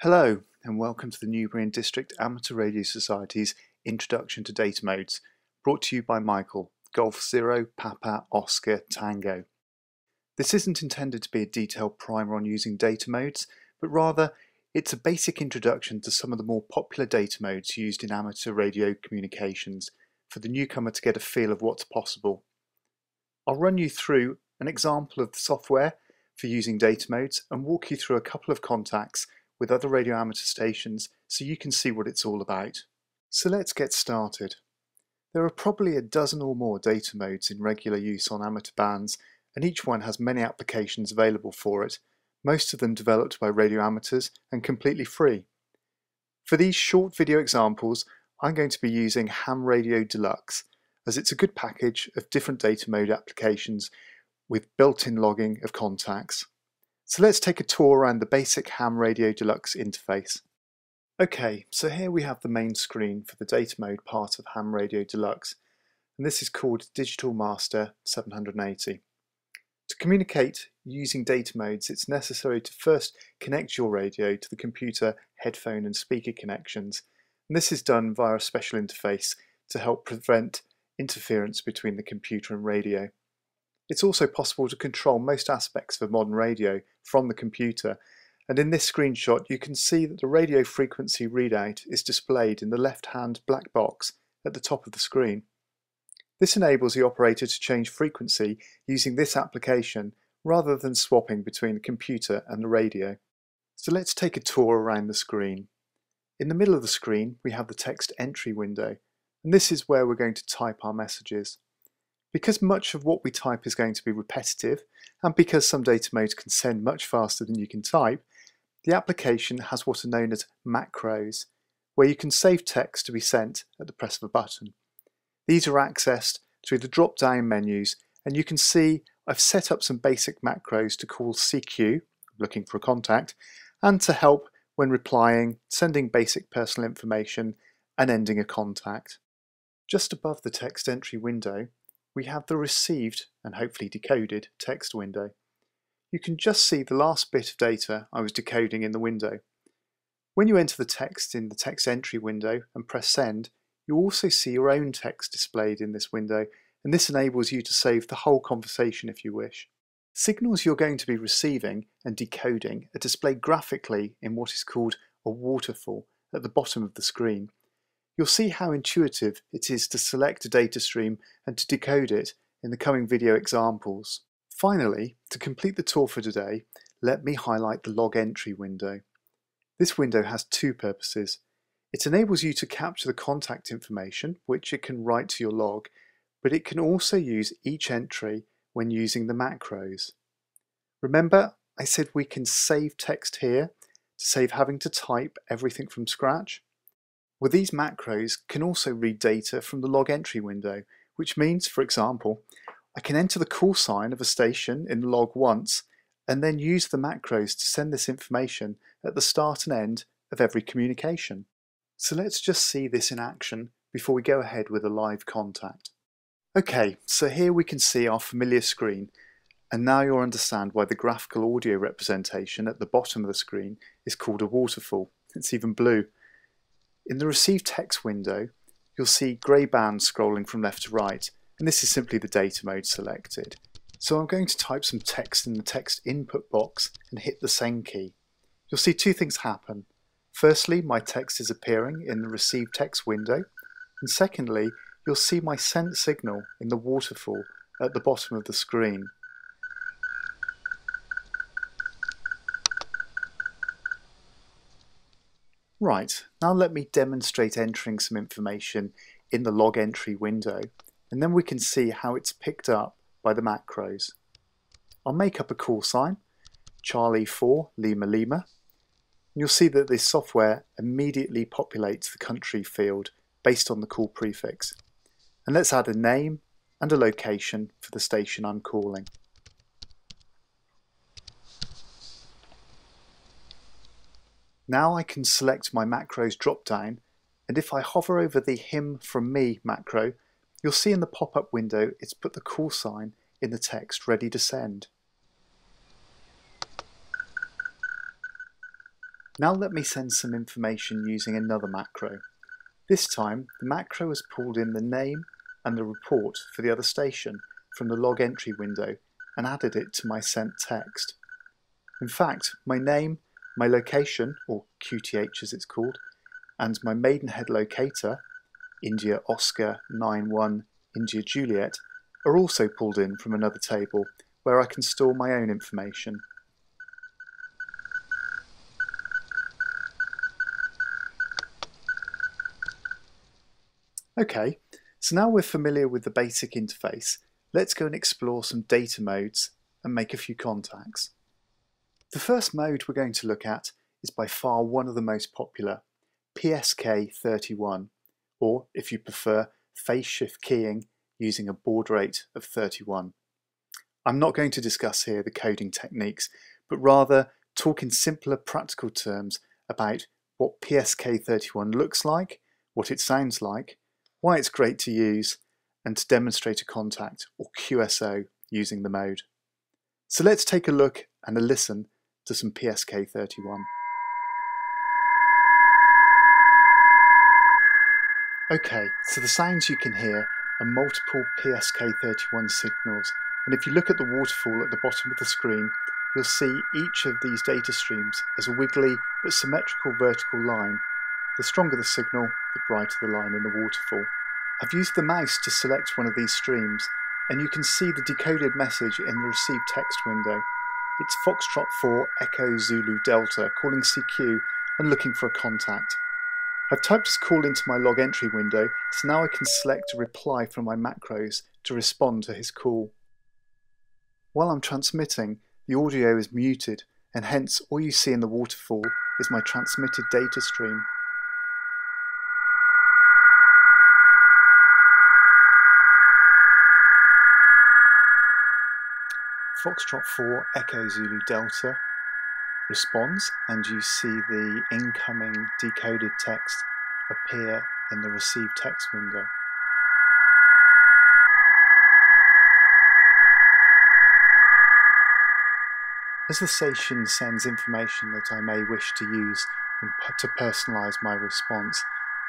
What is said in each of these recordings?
Hello and welcome to the Newbury and District Amateur Radio Society's Introduction to Datamodes, brought to you by Michael, Golf 0 Papa Oscar Tango. This isn't intended to be a detailed primer on using datamodes, but rather it's a basic introduction to some of the more popular datamodes used in amateur radio communications for the newcomer to get a feel of what's possible. I'll run you through an example of the software for using datamodes and walk you through a couple of contacts with other radio amateur stations so you can see what it's all about. So let's get started. There are probably a dozen or more datamodes in regular use on amateur bands, and each one has many applications available for it, most of them developed by radio amateurs and completely free. For these short video examples, I'm going to be using Ham Radio Deluxe, as it's a good package of different datamode applications with built-in logging of contacts. So let's take a tour around the basic Ham Radio Deluxe interface. Okay, so here we have the main screen for the datamode part of Ham Radio Deluxe, and this is called Digital Master 780. To communicate using datamodes, it's necessary to first connect your radio to the computer, headphone and speaker connections, and this is done via a special interface to help prevent interference between the computer and radio. It's also possible to control most aspects of a modern radio from the computer, and in this screenshot you can see that the radio frequency readout is displayed in the left-hand black box at the top of the screen. This enables the operator to change frequency using this application rather than swapping between the computer and the radio. So let's take a tour around the screen. In the middle of the screen we have the text entry window, and this is where we're going to type our messages. Because much of what we type is going to be repetitive, and because some datamodes can send much faster than you can type, the application has what are known as macros, where you can save text to be sent at the press of a button. These are accessed through the drop-down menus, and you can see I've set up some basic macros to call CQ, looking for a contact, and to help when replying, sending basic personal information, and ending a contact. Just above the text entry window, we have the received and hopefully decoded text window. You can just see the last bit of data I was decoding in the window. When you enter the text in the text entry window and press send, you also see your own text displayed in this window, and this enables you to save the whole conversation if you wish. Signals you're going to be receiving and decoding are displayed graphically in what is called a waterfall at the bottom of the screen. You'll see how intuitive it is to select a data stream and to decode it in the coming video examples. Finally, to complete the tour for today, let me highlight the log entry window. This window has two purposes. It enables you to capture the contact information, which it can write to your log, but it can also use each entry when using the macros. Remember, I said we can save text here to save having to type everything from scratch? Well, these macros can also read data from the log entry window, which means, for example, I can enter the call sign of a station in the log once and then use the macros to send this information at the start and end of every communication. So let's just see this in action before we go ahead with a live contact. Okay, so here we can see our familiar screen, and now you'll understand why the graphical audio representation at the bottom of the screen is called a waterfall. It's even blue. In the Receive Text window, you'll see grey bands scrolling from left to right, and this is simply the data mode selected. So I'm going to type some text in the text input box and hit the send key. You'll see two things happen. Firstly, my text is appearing in the Receive Text window, and secondly, you'll see my sent signal in the waterfall at the bottom of the screen. Right, now let me demonstrate entering some information in the log entry window, and then we can see how it's picked up by the macros. I'll make up a call sign, Charlie 4 Lima Lima, and you'll see that this software immediately populates the country field based on the call prefix. And let's add a name and a location for the station I'm calling. Now I can select my macros drop-down, and if I hover over the Him from Me macro, you'll see in the pop-up window it's put the call sign in the text ready to send. Now let me send some information using another macro. This time the macro has pulled in the name and the report for the other station from the log entry window and added it to my sent text. In fact, my name, my location, or QTH as it's called, and my Maidenhead locator, India Oscar 91 India Juliet, are also pulled in from another table where I can store my own information. Okay, so now we're familiar with the basic interface, let's go and explore some data modes and make a few contacts. The first mode we're going to look at is by far one of the most popular, PSK31, or if you prefer, phase shift keying using a baud rate of 31. I'm not going to discuss here the coding techniques, but rather talk in simpler practical terms about what PSK31 looks like, what it sounds like, why it's great to use, and to demonstrate a contact, or QSO, using the mode. So let's take a look and a listen to some PSK31. Okay, so the sounds you can hear are multiple PSK31 signals, and if you look at the waterfall at the bottom of the screen, you'll see each of these data streams as a wiggly but symmetrical vertical line. The stronger the signal, the brighter the line in the waterfall. I've used the mouse to select one of these streams, and you can see the decoded message in the received text window. It's Foxtrot 4 Echo Zulu Delta calling CQ and looking for a contact. I've typed his call into my log entry window, so now I can select a reply from my macros to respond to his call. While I'm transmitting, the audio is muted, and hence all you see in the waterfall is my transmitted data stream. Foxtrot 4 Echo Zulu Delta responds, and you see the incoming decoded text appear in the received text window. As the station sends information that I may wish to use to personalise my response,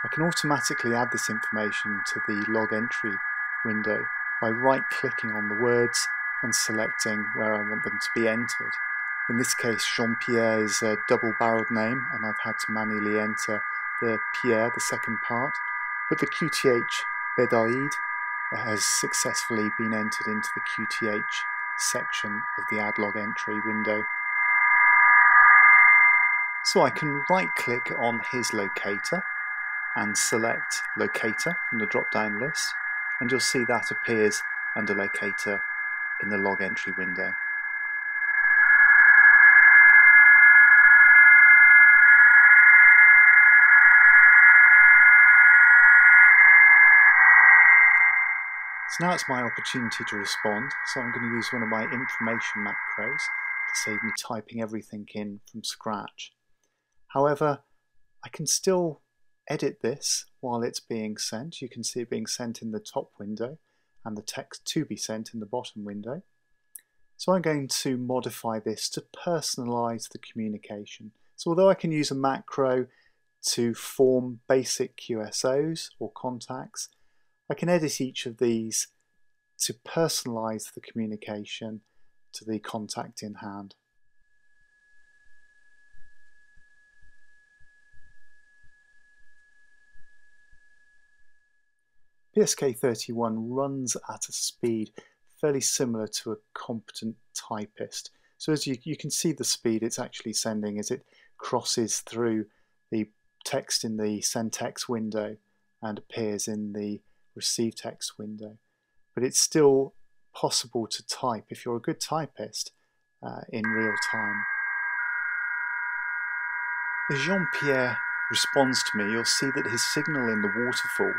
I can automatically add this information to the log entry window by right-clicking on the words and selecting where I want them to be entered. In this case, Jean-Pierre is a double-barreled name, and I've had to manually enter the Pierre, the second part, but the QTH Bedaïd has successfully been entered into the QTH section of the Add Log Entry window. So I can right-click on his locator and select Locator from the drop-down list, and you'll see that appears under Locator in the log entry window. So now it's my opportunity to respond, so I'm going to use one of my information macros to save me typing everything in from scratch. However, I can still edit this while it's being sent. You can see it being sent in the top window and the text to be sent in the bottom window. So I'm going to modify this to personalize the communication. So although I can use a macro to form basic QSOs or contacts, I can edit each of these to personalize the communication to the contact in hand. PSK31 runs at a speed fairly similar to a competent typist. So as you can see the speed it's actually sending as it crosses through the text in the send text window and appears in the receive text window. But it's still possible to type if you're a good typist in real time. As Jean-Pierre responds to me, you'll see that his signal in the waterfall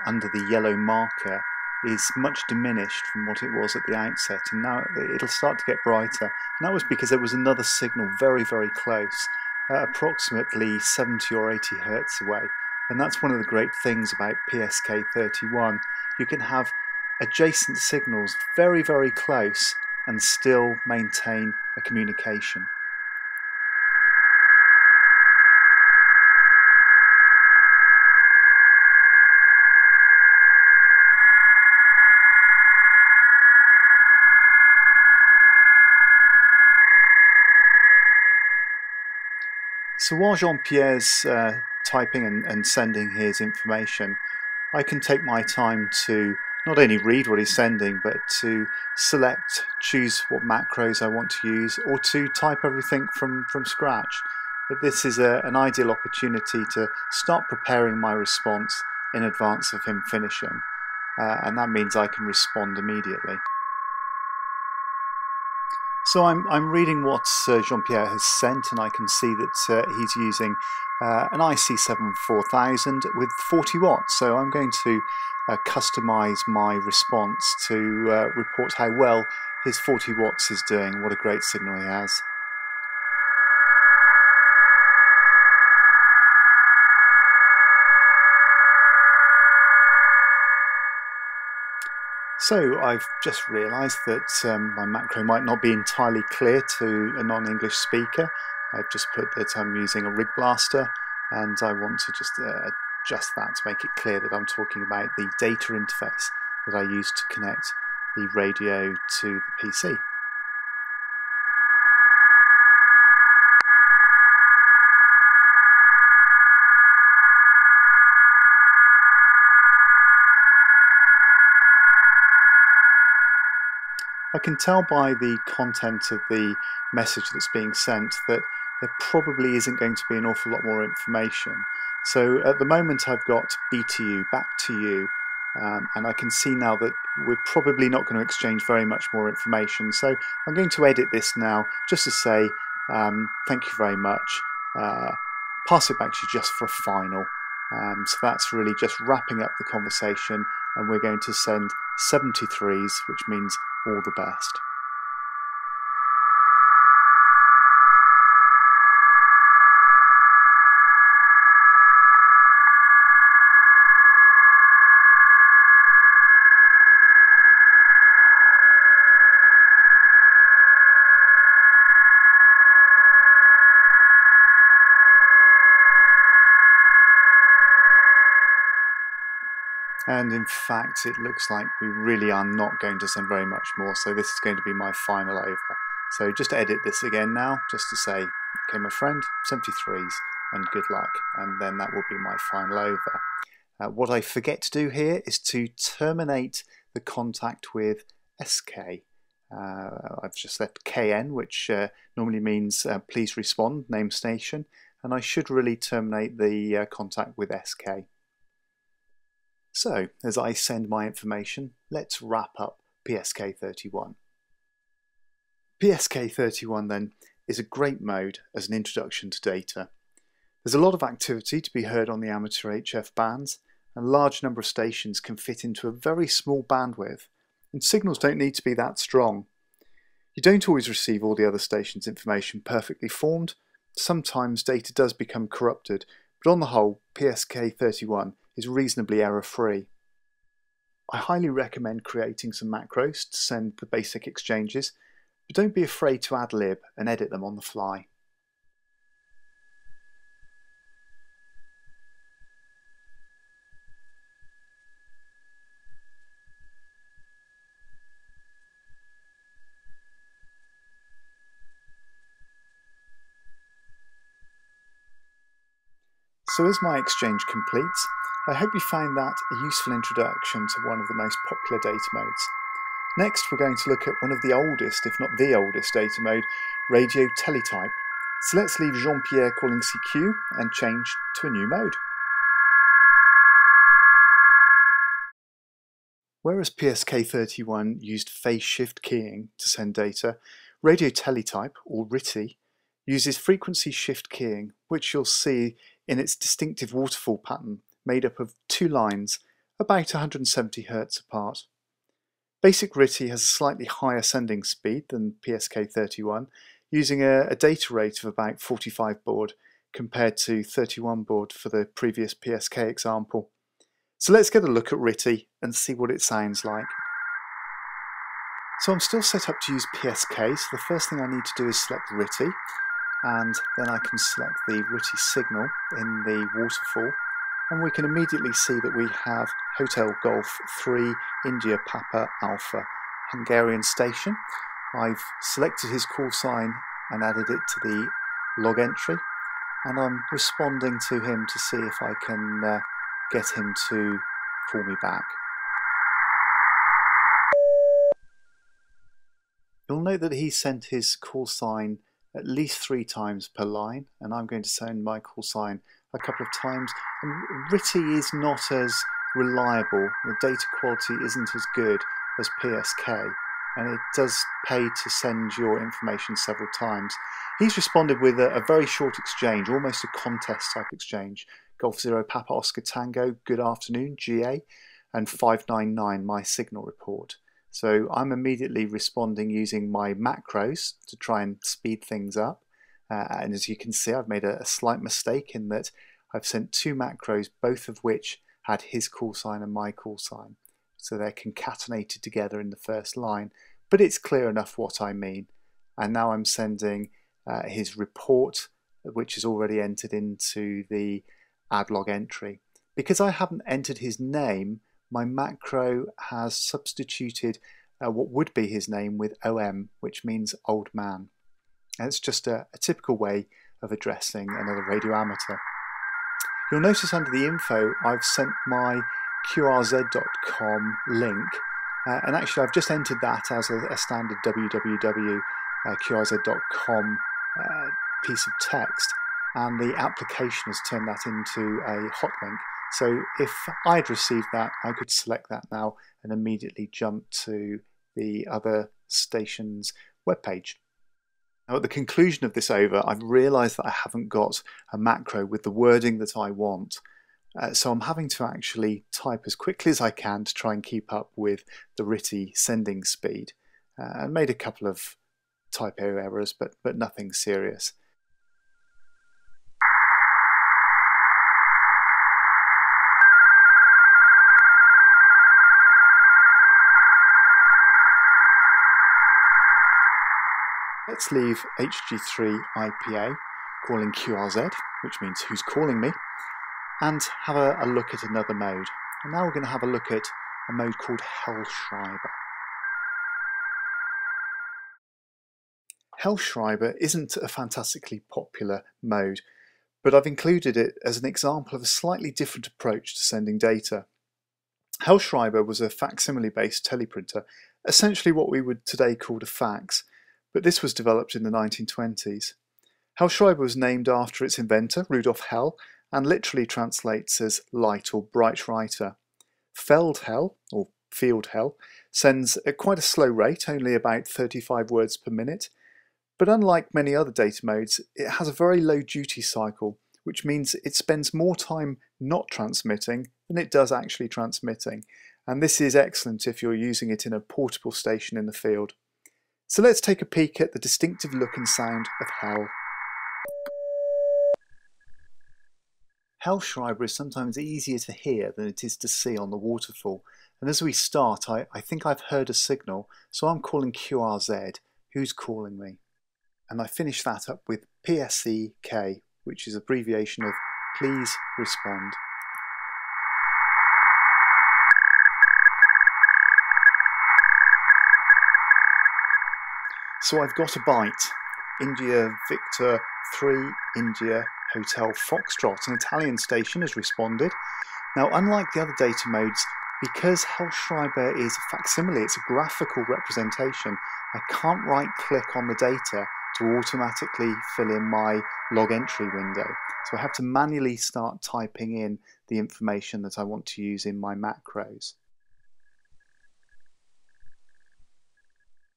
under the yellow marker is much diminished from what it was at the outset, and now it'll start to get brighter. And that was because there was another signal very, very close, approximately 70 or 80 hertz away. And that's one of the great things about PSK31. You can have adjacent signals very, very close and still maintain a communication. So while Jean-Pierre's typing and sending his information, I can take my time to not only read what he's sending, but to choose what macros I want to use, or to type everything from scratch. But this is an ideal opportunity to start preparing my response in advance of him finishing, and that means I can respond immediately. So I'm reading what Jean-Pierre has sent, and I can see that he's using an IC7 4000 with 40 watts. So I'm going to customize my response to report how well his 40 watts is doing, what a great signal he has. So I've just realised that my macro might not be entirely clear to a non-English speaker. I've just put that I'm using a rig blaster, and I want to just adjust that to make it clear that I'm talking about the data interface that I use to connect the radio to the PC. I can tell by the content of the message that's being sent that there probably isn't going to be an awful lot more information. So at the moment I've got B to you, back to you, and I can see now that we're probably not going to exchange very much more information. So I'm going to edit this now just to say thank you very much, pass it back to you just for a final. So that's really just wrapping up the conversation, and we're going to send 73s, which means all the best. And in fact, it looks like we really are not going to send very much more, so this is going to be my final over. So just edit this again now, just to say, okay my friend, 73s and good luck, and then that will be my final over. What I forget to do here is to terminate the contact with SK. I've just left KN, which normally means please respond, name station, and I should really terminate the contact with SK. So, as I send my information, let's wrap up PSK31. PSK31 then is a great mode as an introduction to data. There's a lot of activity to be heard on the amateur HF bands, and a large number of stations can fit into a very small bandwidth, and signals don't need to be that strong. You don't always receive all the other stations' information perfectly formed. Sometimes data does become corrupted, but on the whole, PSK31 is reasonably error-free. I highly recommend creating some macros to send the basic exchanges, but don't be afraid to ad-lib and edit them on the fly. So as my exchange completes, I hope you found that a useful introduction to one of the most popular data modes. Next we're going to look at one of the oldest, if not the oldest data mode, radio teletype. So let's leave Jean-Pierre calling CQ and change to a new mode. Whereas PSK31 used phase shift keying to send data, radio teletype, or RTTY, uses frequency shift keying, which you'll see in its distinctive waterfall pattern made up of two lines about 170 Hz apart. Basic RTTY has a slightly higher sending speed than PSK31, using a data rate of about 45 baud compared to 31 baud for the previous PSK example. So let's get a look at RTTY and see what it sounds like. So I'm still set up to use PSK, so the first thing I need to do is select RTTY, and then I can select the RTTY signal in the waterfall, and we can immediately see that we have Hotel Golf 3 India Papa Alpha Hungarian station. I've selected his call sign and added it to the log entry, and I'm responding to him to see if I can get him to call me back. You'll note that he sent his call sign at least 3 times per line, and I'm going to send my call sign a couple of times. And RTTY is not as reliable, the data quality isn't as good as PSK, and it does pay to send your information several times. He's responded with a very short exchange, almost a contest type exchange. Golf 0 Papa Oscar Tango, good afternoon, GA, and 599, my signal report. So I'm immediately responding using my macros to try and speed things up. And as you can see, I've made a slight mistake in that I've sent 2 macros, both of which had his call sign and my call sign. So they're concatenated together in the first line, but it's clear enough what I mean. And now I'm sending his report, which is already entered into the add log entry. Because I haven't entered his name, my macro has substituted what would be his name with OM, which means old man. And it's just a typical way of addressing another radio amateur. You'll notice under the info I've sent my qrz.com link, and actually I've just entered that as a standard www.qrz.com piece of text, and the application has turned that into a hot link. So if I'd received that, I could select that now and immediately jump to the other station's webpage. Now at the conclusion of this over, I've realised that I haven't got a macro with the wording that I want. So I'm having to actually type as quickly as I can to try and keep up with the RTTY sending speed. I made a couple of typo errors, but nothing serious. Let's leave HG3 IPA, calling QRZ, which means who's calling me, and have a look at another mode. And now we're going to have a look at a mode called Hellschreiber. Hellschreiber isn't a fantastically popular mode, but I've included it as an example of a slightly different approach to sending data. Hellschreiber was a facsimile based teleprinter, essentially what we would today call a fax, but this was developed in the 1920s. Hellschreiber was named after its inventor, Rudolf Hell, and literally translates as light or bright writer. FeldHell, or FeldHell, sends at quite a slow rate, only about 35 words per minute, but unlike many other data modes, it has a very low duty cycle, which means it spends more time not transmitting than it does actually transmitting, and this is excellent if you're using it in a portable station in the field. So let's take a peek at the distinctive look and sound of Hell. Hellschreiber is sometimes easier to hear than it is to see on the waterfall, and as we start I think I've heard a signal, so I'm calling QRZ, who's calling me? And I finish that up with PSEK, which is abbreviation of please respond. So I've got a bite. India Victor 3 India Hotel Foxtrot, an Italian station, has responded. Now, unlike the other data modes, because Hellschreiber is a facsimile, it's a graphical representation, I can't right click on the data to automatically fill in my log entry window. So I have to manually start typing in the information that I want to use in my macros.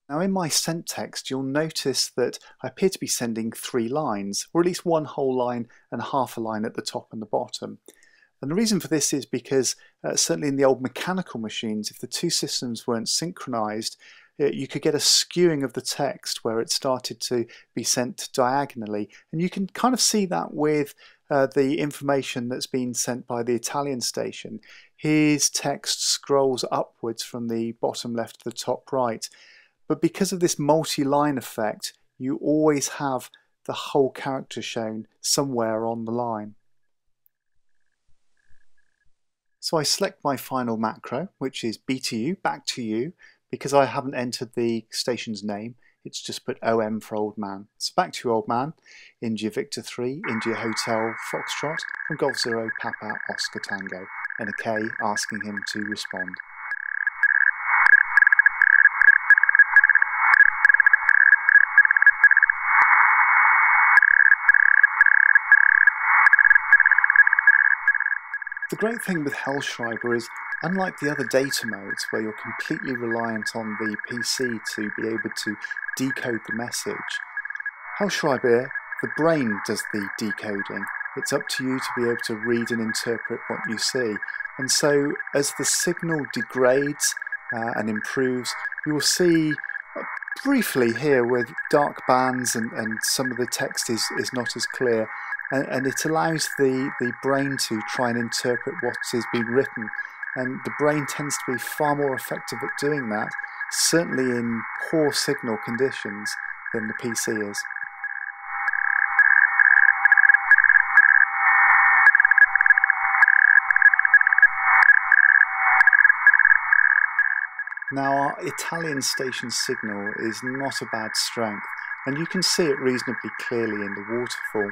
Now in my sent text, you'll notice that I appear to be sending 3 lines, or at least one whole line and half a line at the top and the bottom. And the reason for this is because certainly in the old mechanical machines, if the 2 systems weren't synchronized, you could get a skewing of the text where it started to be sent diagonally. And you can kind of see that with the information that's been sent by the Italian station. His text scrolls upwards from the bottom left to the top right. But because of this multi-line effect, you always have the whole character shown somewhere on the line. So I select my final macro, which is B to you, back to you, because I haven't entered the station's name. it's just put OM for old man. So back to you, old man. India Victor 3, India Hotel Foxtrot, from Golf 0 Papa Oscar Tango, and a K asking him to respond. The great thing with Hellschreiber is, unlike the other data modes where you're completely reliant on the PC to be able to decode the message, Hellschreiber, the brain does the decoding. It's up to you to be able to read and interpret what you see. And so as the signal degrades and improves, you will see briefly here with dark bands and some of the text is not as clear. And it allows the brain to try and interpret what is being written. And the brain tends to be far more effective at doing that, certainly in poor signal conditions, than the PC is. Now, our Italian station signal is not a bad strength, and you can see it reasonably clearly in the waterfall.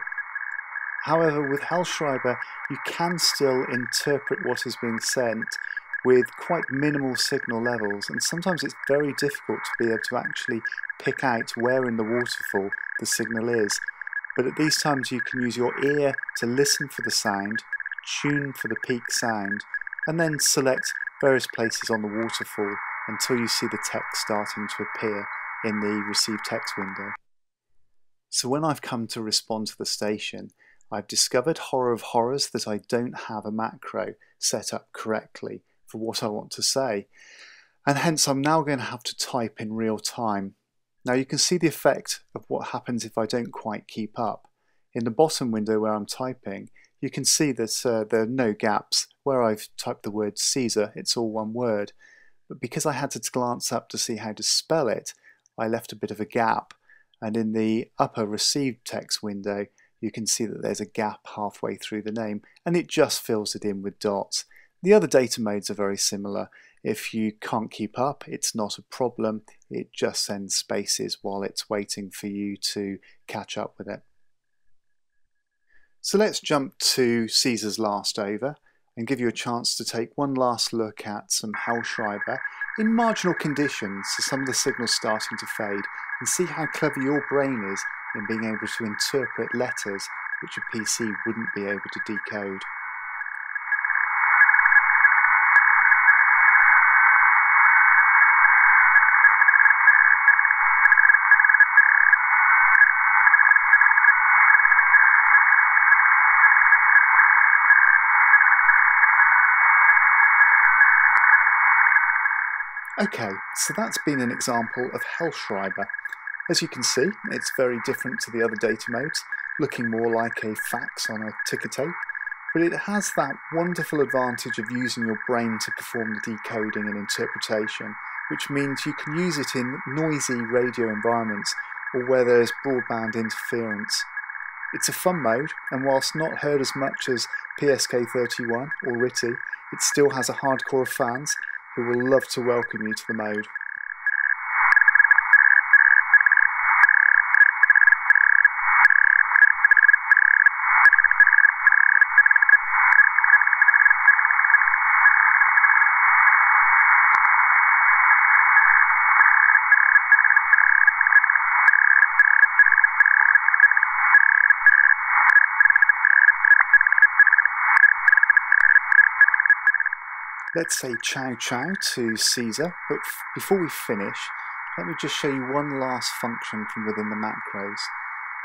However, with Hellschreiber, you can still interpret what is being sent with quite minimal signal levels, and sometimes it's very difficult to be able to actually pick out where in the waterfall the signal is. But at these times you can use your ear to listen for the sound, tune for the peak sound, and then select various places on the waterfall until you see the text starting to appear in the receive text window. So when I've come to respond to the station, I've discovered, horror of horrors, that I don't have a macro set up correctly for what I want to say, and hence I'm now going to have to type in real time. Now you can see the effect of what happens if I don't quite keep up. In the bottom window where I'm typing, you can see that there are no gaps. Where I've typed the word Caesar, it's all one word, but because I had to glance up to see how to spell it, I left a bit of a gap, and in the upper received text window you can see that there's a gap halfway through the name, and it just fills it in with dots. The other data modes are very similar. If you can't keep up, it's not a problem. It just sends spaces while it's waiting for you to catch up with it. So let's jump to Caesar's last over and give you a chance to take one last look at some Hellschreiber in marginal conditions, so some of the signals starting to fade, and see how clever your brain is in being able to interpret letters which a PC wouldn't be able to decode. Okay, so that's been an example of Hellschreiber. As you can see, it's very different to the other data modes, looking more like a fax on a ticker tape, but it has that wonderful advantage of using your brain to perform the decoding and interpretation, which means you can use it in noisy radio environments or where there's broadband interference. It's a fun mode, and whilst not heard as much as PSK31 or RTTY, it still has a hardcore of fans who will love to welcome you to the mode. Let's say ciao ciao to Caesar, but before we finish, let me just show you one last function from within the macros.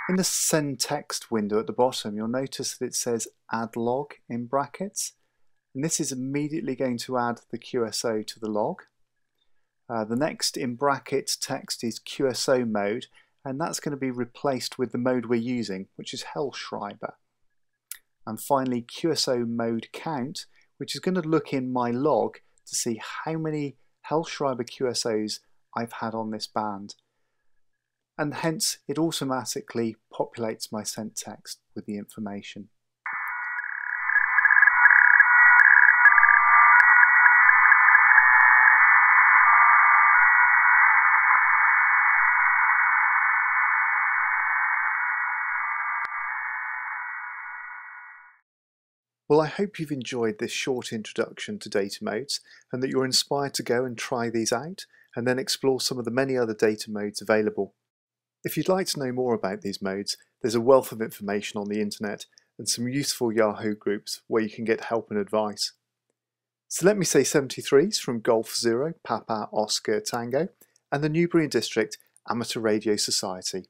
In the send text window at the bottom, you'll notice that it says add log in brackets, and this is immediately going to add the QSO to the log. The next in brackets text is QSO mode, and that's going to be replaced with the mode we're using, which is Hellschreiber. And finally QSO mode count, which is going to look in my log to see how many Hellschreiber QSOs I've had on this band. And hence it automatically populates my sent text with the information. Well, I hope you've enjoyed this short introduction to data modes and that you're inspired to go and try these out and then explore some of the many other data modes available. If you'd like to know more about these modes, there's a wealth of information on the internet and some useful Yahoo groups where you can get help and advice. So let me say 73s from Golf 0, Papa, Oscar, Tango, and the Newbury and District Amateur Radio Society.